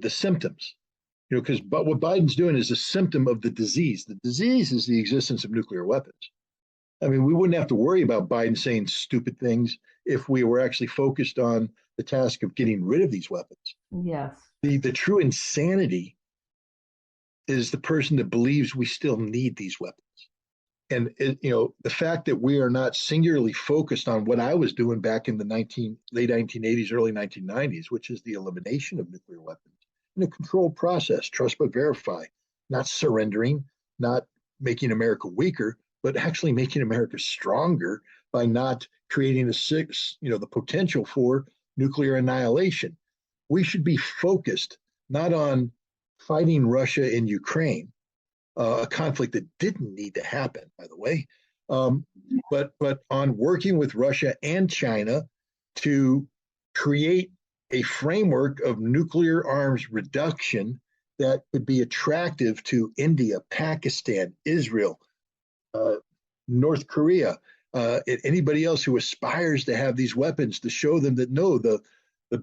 symptoms, because but what Biden's doing is a symptom of the disease. The disease is the existence of nuclear weapons. I mean, we wouldn't have to worry about Biden saying stupid things if we were actually focused on the task of getting rid of these weapons. Yes. The true insanity is the person that believes we still need these weapons. And the fact that we are not singularly focused on what I was doing back in the late 1980s, early 1990s, which is the elimination of nuclear weapons in a controlled process, trust but verify, not surrendering, not making America weaker, but actually making America stronger by not creating the potential for nuclear annihilation. We should be focused not on fighting Russia in Ukraine, a conflict that didn't need to happen, by the way, but on working with Russia and China to create a framework of nuclear arms reduction that could be attractive to India, Pakistan, Israel, North Korea, anybody else who aspires to have these weapons, to show them that no, the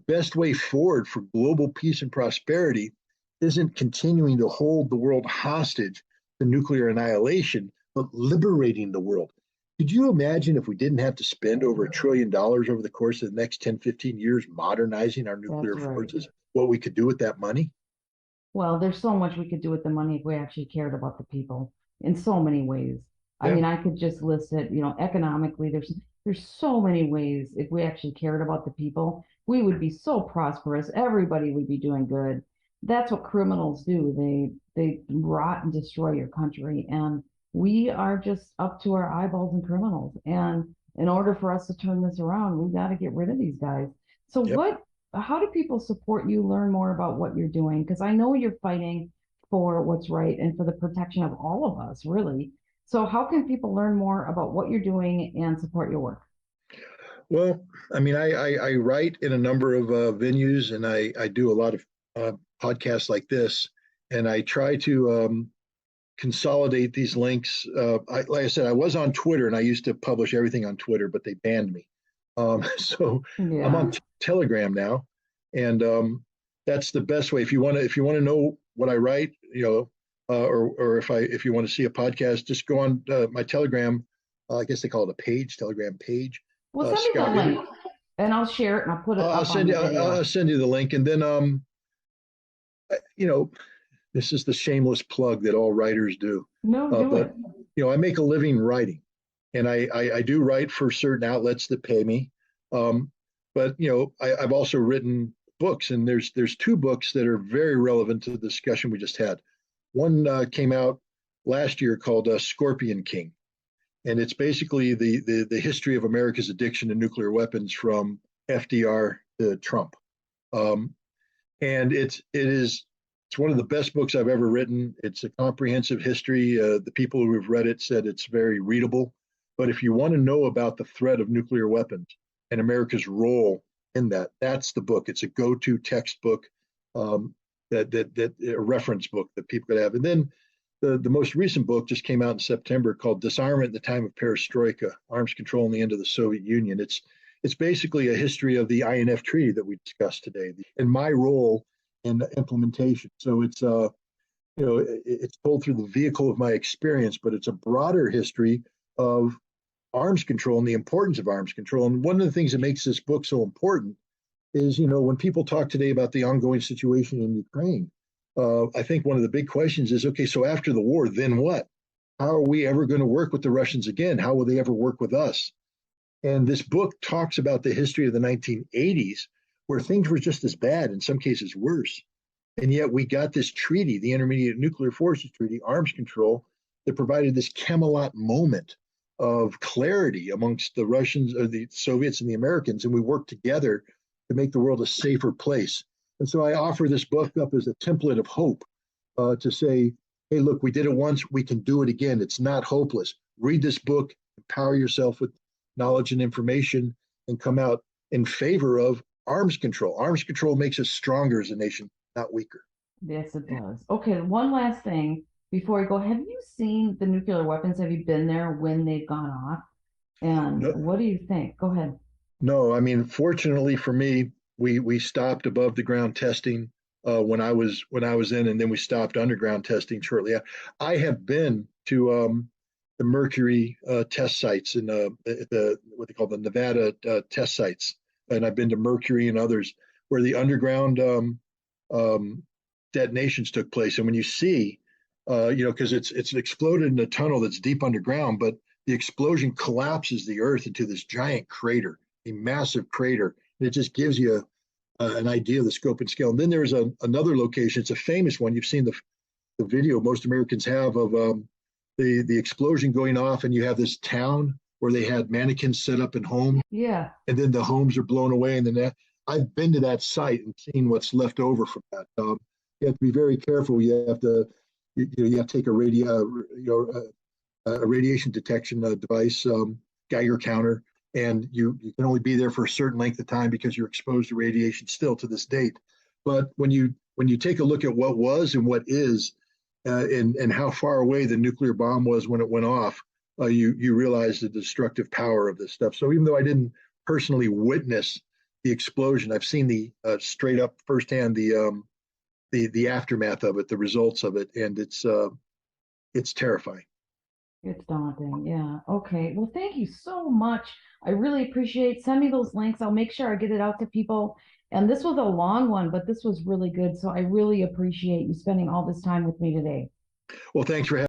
best way forward for global peace and prosperity isn't continuing to hold the world hostage to nuclear annihilation, but liberating the world. Could you imagine if we didn't have to spend over $1 trillion over the course of the next 10, 15 years modernizing our nuclear forces, what we could do with that money? Well, there's so much we could do with the money if we actually cared about the people in so many ways. Yeah. I mean, I could just list it, economically, there's so many ways. If we actually cared about the people, we would be so prosperous. Everybody would be doing good. That's what criminals do. They rot and destroy your country. And we are just up to our eyeballs in criminals. And in order for us to turn this around, we got to get rid of these guys. So Yep. how do people support you, learn more about what you're doing? Because I know you're fighting for what's right and for the protection of all of us, really. So how can people learn more about what you're doing and support your work? Well, I mean, I write in a number of venues, and I do a lot of podcasts like this, and I try to consolidate these links. Like I said, I was on Twitter, and I used to publish everything on Twitter, but they banned me. So I'm Yeah. on Telegram now, and that's the best way. If you want to know what I write, or if you want to see a podcast, just go on my Telegram. I guess they call it a page, Telegram page. Well, send me the link and I'll share it and I'll put it up on the video. I'll send you the link, and then this is the shameless plug that all writers do. No, do it. I make a living writing, and I do write for certain outlets that pay me. But I've also written books, and there's two books that are very relevant to the discussion we just had. One came out last year called Scorpion King, and it's basically the history of America's addiction to nuclear weapons from FDR to Trump. Um, and it's one of the best books I've ever written. It's a comprehensive history. The people who have read it said it's very readable. But if you want to know about the threat of nuclear weapons and America's role in that, that's the book. It's a go-to textbook, that a reference book that people could have. And then the most recent book just came out in September called Disarmament in the Time of Perestroika: Arms Control and the End of the Soviet Union. It's basically a history of the INF Treaty that we discussed today and my role in the implementation. So it's told through the vehicle of my experience, but it's a broader history of arms control and the importance of arms control. And one of the things that makes this book so important is, when people talk today about the ongoing situation in Ukraine, I think one of the big questions is, okay, so after the war, then what? How are we ever going to work with the Russians again? How will they ever work with us? And this book talks about the history of the 1980s, where things were just as bad, in some cases worse. And yet we got this treaty, the Intermediate Nuclear Forces Treaty, arms control, that provided this Camelot moment of clarity amongst the Russians or the Soviets and the Americans. And we worked together to make the world a safer place. And so I offer this book up as a template of hope, to say, hey, look, we did it once, we can do it again. It's not hopeless. Read this book, empower yourself with knowledge and information, and come out in favor of arms control. Arms control makes us stronger as a nation, not weaker. Yes, it does. Okay, one last thing before we go. Have you seen the nuclear weapons? Have you been there when they've gone off? And No, what do you think? Go ahead. no, I mean, fortunately for me, we stopped above the ground testing when I was in, and then we stopped underground testing shortly. I have been to the Mercury test sites in the what they call the Nevada test sites, and I've been to Mercury and others where the underground um, detonations took place. And when you see, because it's exploded in a tunnel that's deep underground, but the explosion collapses the Earth into this giant crater, a massive crater. And it just gives you an idea of the scope and scale. And then there's another location. It's a famous one. You've seen the video most Americans have of the explosion going off, and you have this town where they had mannequins set up in homes, Yeah. and then the homes are blown away. And then I've been to that site and seen what's left over from that. You have to be very careful. You have to take a radiation detection device, Geiger counter, and you can only be there for a certain length of time because you're exposed to radiation still to this date. But when you take a look at what was and what is, and how far away the nuclear bomb was when it went off, you realize the destructive power of this stuff. So even though I didn't personally witness the explosion, I've seen the straight up firsthand the aftermath of it, the results of it, and it's terrifying. It's daunting. Yeah. Okay. Well, thank you so much. I really appreciate. Send me those links. I'll make sure I get it out to people. And this was a long one, but this was really good. So I really appreciate you spending all this time with me today. Well, thanks for having